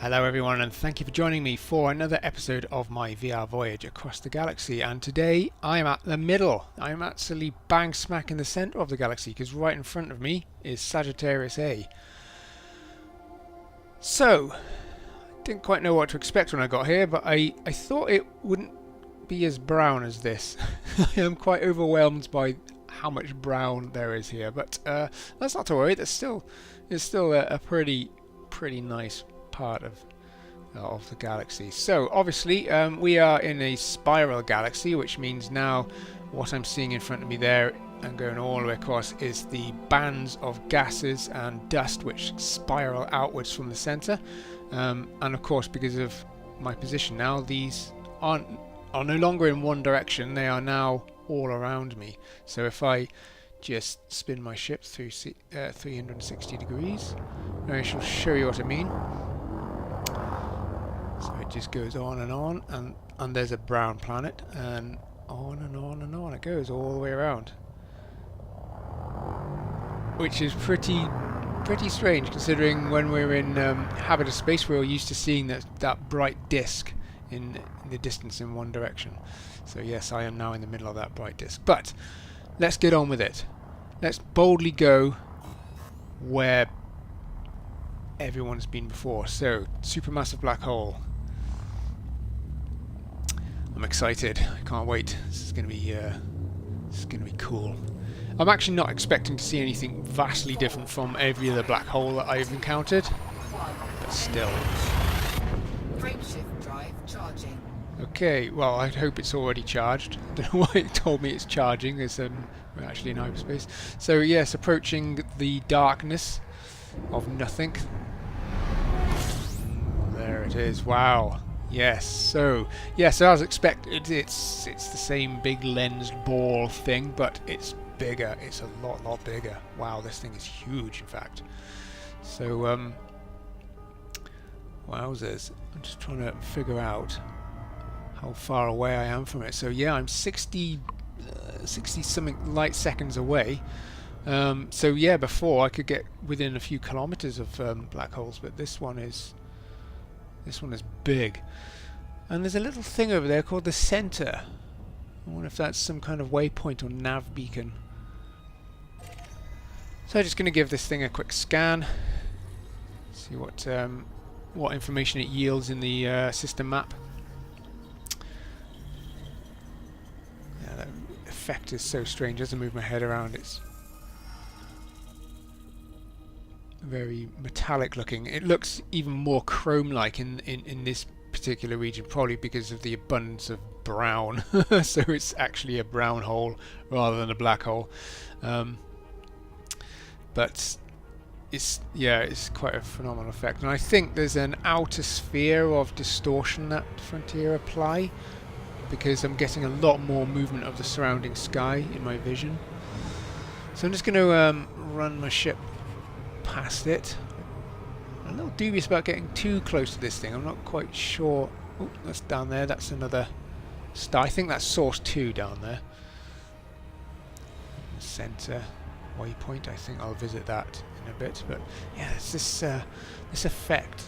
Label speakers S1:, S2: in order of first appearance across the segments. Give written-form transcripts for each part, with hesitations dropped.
S1: Hello everyone, and thank you for joining me for another episode of my VR voyage across the galaxy. And today I am at the middle. I am actually bang smack in the center of the galaxy because right in front of me is Sagittarius A. So, didn't quite know what to expect when I got here, but I thought it wouldn't be as brown as this. I am quite overwhelmed by how much brown there is here, but that's not to worry. It's still a pretty nice part of the galaxy. So obviously we are in a spiral galaxy, which means now what I'm seeing in front of me there and going all the way across is the bands of gases and dust which spiral outwards from the center, and of course because of my position now, these are no longer in one direction, they are now all around me. So if I just spin my ship through 360 degrees, I shall show you what I mean. So it just goes on, and there's a brown planet, and on and on and on it goes all the way around, which is pretty strange considering when we're in habitable space we're used to seeing that bright disk in the distance in one direction. So yes, I am now in the middle of that bright disk, but let's get on with it. Let's boldly go where everyone's been before. So, supermassive black hole. I'm excited. I can't wait. This is going to be cool. I'm actually not expecting to see anything vastly different from every other black hole that I've encountered, but still.
S2: Frameshift drive charging.
S1: Okay, well, I hope it's already charged. I don't know why it told me it's charging. We're actually in hyperspace. So yes, approaching the darkness of nothing. There it is. Wow. Yes. So yes, as expected, it's the same big lensed ball thing, but it's bigger. It's a lot bigger. Wow, this thing is huge, in fact. So wowzers. I'm just trying to figure out how far away I am from it. So yeah, I'm 60 something light seconds away. So yeah, before I could get within a few kilometers of black holes, but this one is big. And there's a little thing over there called the center. I wonder if that's some kind of waypoint or nav beacon. So I'm just going to give this thing a quick scan, see what information it yields in the system map. Yeah, that effect is so strange. As I move my head around, it's very metallic looking. It looks even more chrome-like in this particular region, probably because of the abundance of brown. So it's actually a brown hole rather than a black hole. But it's quite a phenomenal effect. And I think there's an outer sphere of distortion that Frontier apply, because I'm getting a lot more movement of the surrounding sky in my vision. So I'm just going to run my ship past it. I'm a little dubious about getting too close to this thing. I'm not quite sure. Oh, that's down there. That's another star. I think that's Source 2 down there. Center waypoint. I think I'll visit that in a bit. But yeah, it's this effect,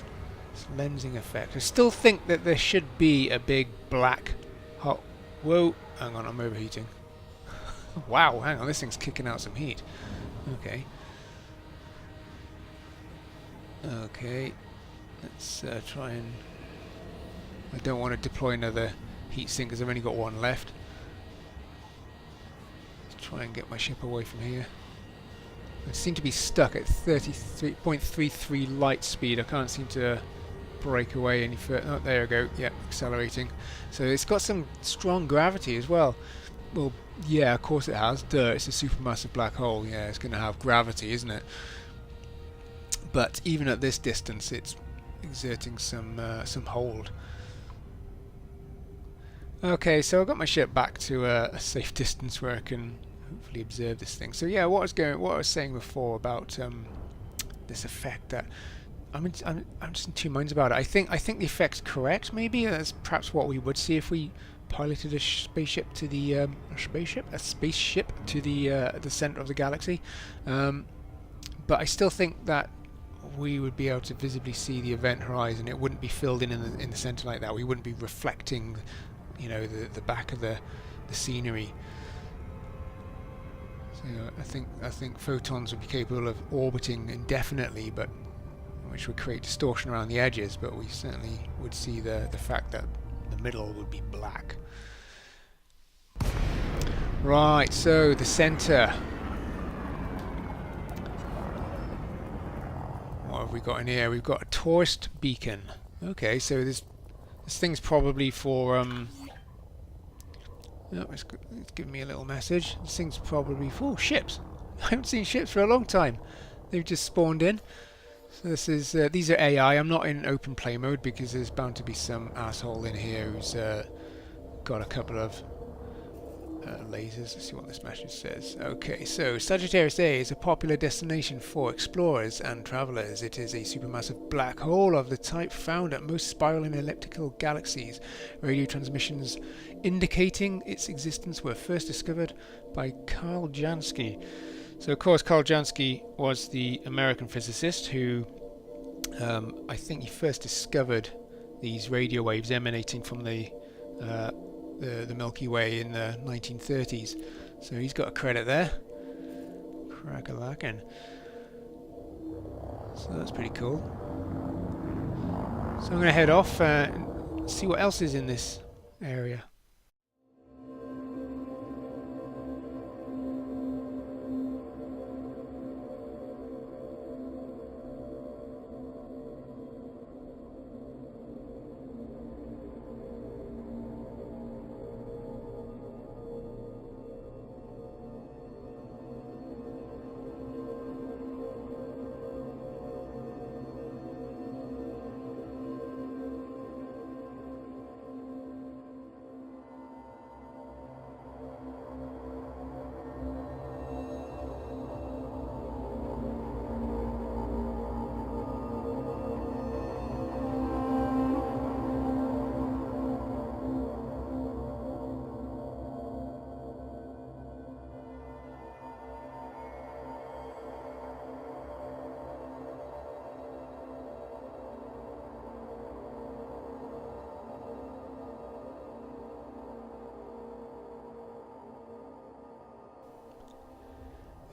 S1: this lensing effect. I still think that there should be a big black hole. Whoa! Hang on, I'm overheating. Wow! Hang on, this thing's kicking out some heat. Okay. Okay, let's try and... I don't want to deploy another heat sink because I've only got one left. Let's try and get my ship away from here. I seem to be stuck at 33.33 light speed. I can't seem to break away any further. Oh, there we go. Yeah, accelerating. So it's got some strong gravity as well. Well, yeah, of course it has. Duh, it's a supermassive black hole. Yeah, it's going to have gravity, isn't it? But even at this distance, it's exerting some hold. Okay, so I've got my ship back to a safe distance where I can hopefully observe this thing. So yeah, what I was saying before about this effect, that I'm just in two minds about it. I think the effect's correct. Maybe that's perhaps what we would see if we piloted a spaceship to the the center of the galaxy. But I still think that we would be able to visibly see the event horizon. It wouldn't be filled in the center like that. We wouldn't be reflecting, you know, the back of the scenery. So I think photons would be capable of orbiting indefinitely, but which would create distortion around the edges. But we certainly would see the fact that the middle would be black. Right. So the center. What have we got in here? We've got a tourist beacon. Okay, so this thing's probably for oh, it's giving me a little message. This thing's probably for ships. I haven't seen ships for a long time. They've just spawned in. So this is these are AI. I'm not in open play mode because there's bound to be some asshole in here who's got a couple of lasers. Let's see what this message says. Okay, so Sagittarius A is a popular destination for explorers and travelers. It is a supermassive black hole of the type found at most spiral and elliptical galaxies. Radio transmissions indicating its existence were first discovered by Karl Jansky. So, of course, Karl Jansky was the American physicist who, I think, he first discovered these radio waves emanating from the Milky Way in the 1930s. So he's got a credit there. Crack-a-lackin'. So that's pretty cool. So I'm going to head off and see what else is in this area.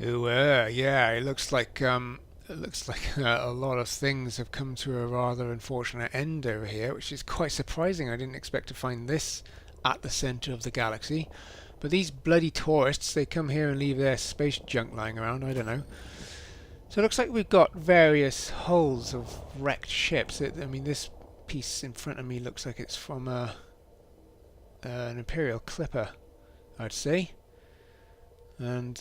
S1: Ooh, yeah, it looks like a lot of things have come to a rather unfortunate end over here, which is quite surprising. I didn't expect to find this at the center of the galaxy. But these bloody tourists, they come here and leave their space junk lying around, I don't know. So it looks like we've got various hulls of wrecked ships. I mean, this piece in front of me looks like it's from an Imperial clipper, I'd say. And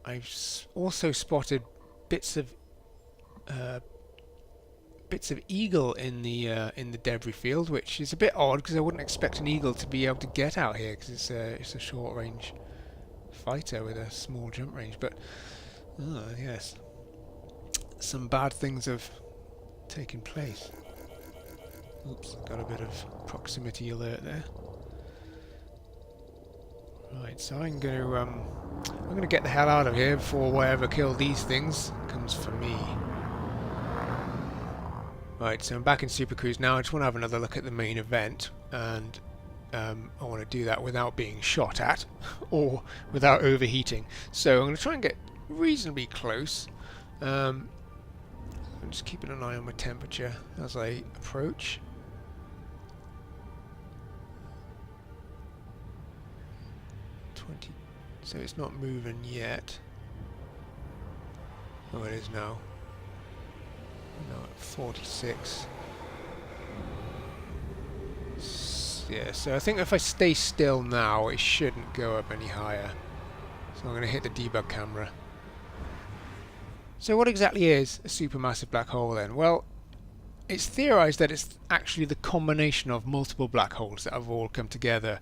S1: I've also spotted bits of eagle in the debris field, which is a bit odd because I wouldn't expect an eagle to be able to get out here because it's a short range fighter with a small jump range. But yes, some bad things have taken place. Oops, got a bit of proximity alert there. Right, so I'm going to get the hell out of here before whatever killed these things comes for me. Right, so I'm back in Super Cruise now. I just want to have another look at the main event, and I want to do that without being shot at or without overheating. So I'm going to try and get reasonably close. I'm just keeping an eye on my temperature as I approach. So it's not moving yet. Oh, it is now. No, at 46. Yeah, so I think if I stay still now, it shouldn't go up any higher. So I'm going to hit the debug camera. So what exactly is a supermassive black hole then? Well, it's theorized that it's actually the combination of multiple black holes that have all come together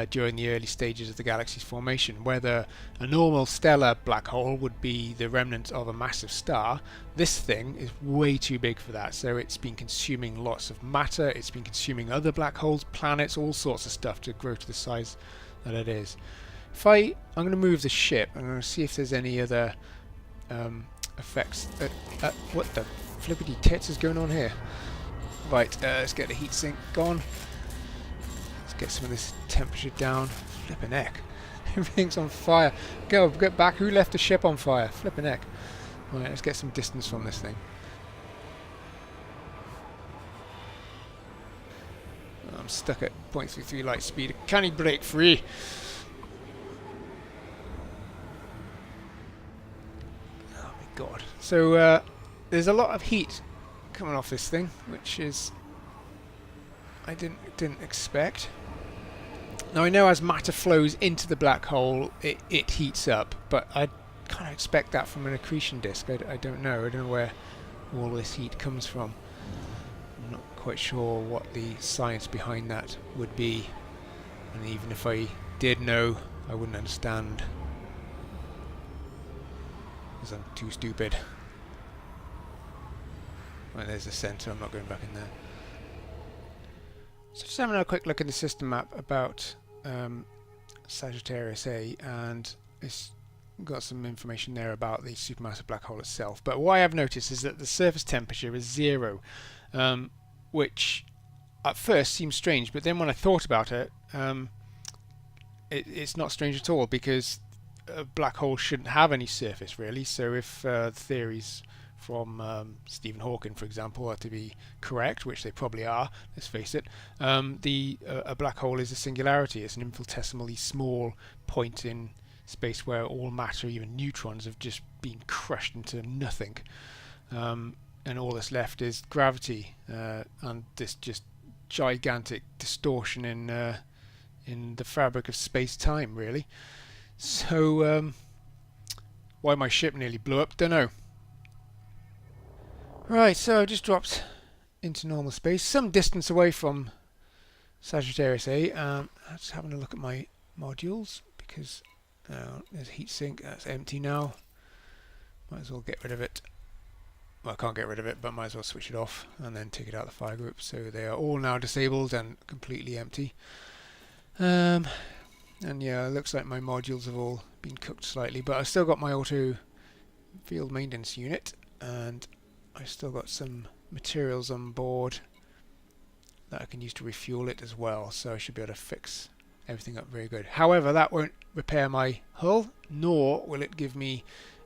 S1: during the early stages of the galaxy's formation. Whether a normal stellar black hole would be the remnant of a massive star, this thing is way too big for that. So it's been consuming lots of matter, it's been consuming other black holes, planets, all sorts of stuff to grow to the size that it is. I'm going to move the ship. I'm going to see if there's any other effects. What the flippity tits is going on here? Right, let's get the heatsink gone. Let's get some of this temperature down. Flippin' heck. Everything's on fire. Go, get back. Who left the ship on fire? Flippin' heck. Right, let's get some distance from this thing. I'm stuck at 0.33 light speed. Can he break free? Oh my god. So there's a lot of heat coming off this thing, which is I didn't expect. Now I know as matter flows into the black hole, it heats up, but I kind of expect that from an accretion disk. I don't know. I don't know where all this heat comes from. I'm not quite sure what the science behind that would be, and even if I did know, I wouldn't understand, because I'm too stupid. Right, there's the centre. I'm not going back in there. So just having a quick look at the system map about Sagittarius A, and it's got some information there about the supermassive black hole itself. But what I have noticed is that the surface temperature is 0, which at first seems strange, but then when I thought about it, it's not strange at all, because a black hole shouldn't have any surface really. So if theories from Stephen Hawking, for example, are to be correct, which they probably are, let's face it, a black hole is a singularity. It's an infinitesimally small point in space where all matter, even neutrons, have just been crushed into nothing, and all that's left is gravity and this just gigantic distortion in the fabric of space-time, really. So why my ship nearly blew up, don't know. Right, so I just dropped into normal space, some distance away from Sagittarius A. I'm just having a look at my modules, because there's a heatsink. That's empty now. Might as well get rid of it. Well, I can't get rid of it, but might as well switch it off and then take it out of the fire group. So they are all now disabled and completely empty. And yeah, it looks like my modules have all been cooked slightly, but I've still got my auto field maintenance unit, and I've still got some materials on board that I can use to refuel it as well, so I should be able to fix everything up very good. However, that won't repair my hull, nor will it give me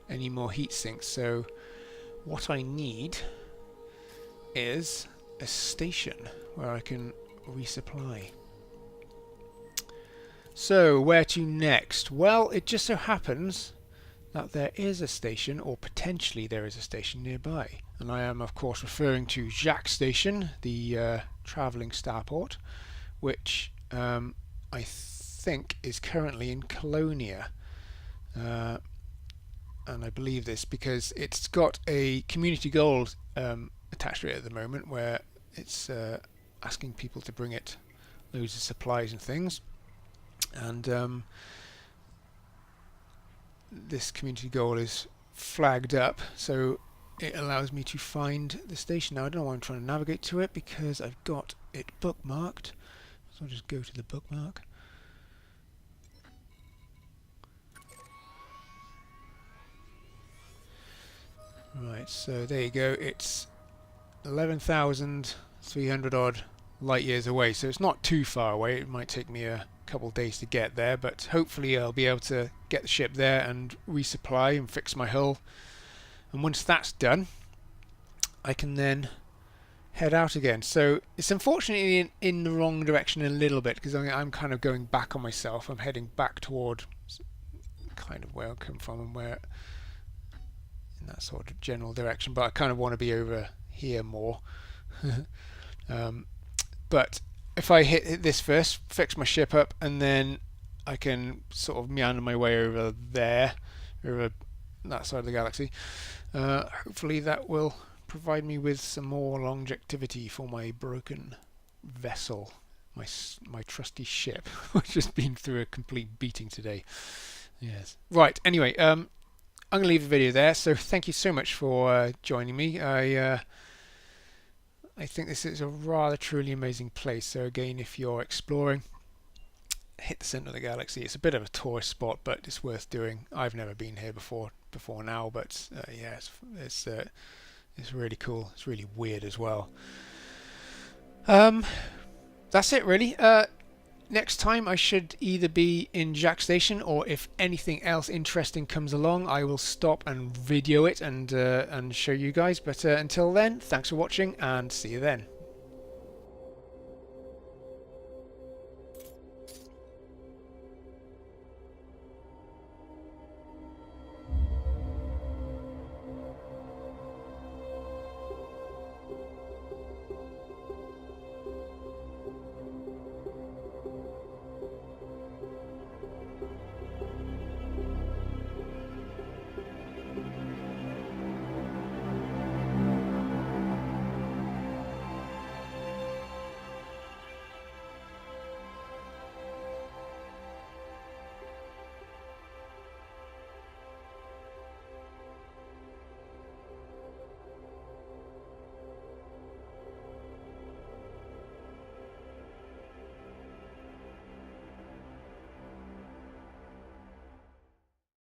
S1: any more heat sinks. So what I need is a station where I can resupply. So where to next? Well, it just so happens that there is a station, or potentially there is a station nearby, and I am of course referring to Jacques Station, the travelling starport, which I think is currently in Colonia, and I believe this because it's got a community goal attached to it at the moment, where it's asking people to bring it loads of supplies and things, and this community goal is flagged up, so it allows me to find the station. Now I don't know why I'm trying to navigate to it, because I've got it bookmarked, so I'll just go to the bookmark. Right, so there you go. It's 11,300 odd light years away, so it's not too far away. It might take me a couple of days to get there, but hopefully I'll be able to get the ship there and resupply and fix my hull. And once that's done, I can then head out again. So it's unfortunately in the wrong direction a little bit, because I'm kind of going back on myself. I'm heading back toward kind of where I come from, and where in that sort of general direction, but I kind of want to be over here more. But if I hit this first, fix my ship up, and then I can sort of meander my way over there, over that side of the galaxy. Hopefully that will provide me with some more longevity for my broken vessel, my trusty ship, which has been through a complete beating today. Yes. Right. Anyway, I'm going to leave the video there. So thank you so much for joining me. I think this is a rather truly amazing place. So again, if you're exploring, hit the centre of the galaxy. It's a bit of a tourist spot, but it's worth doing. I've never been here before now, but yeah, It's really cool. It's really weird as well. That's it really. Next time I should either be in Jack Station, or if anything else interesting comes along, I will stop and video it and show you guys. But until then, thanks for watching and see you then.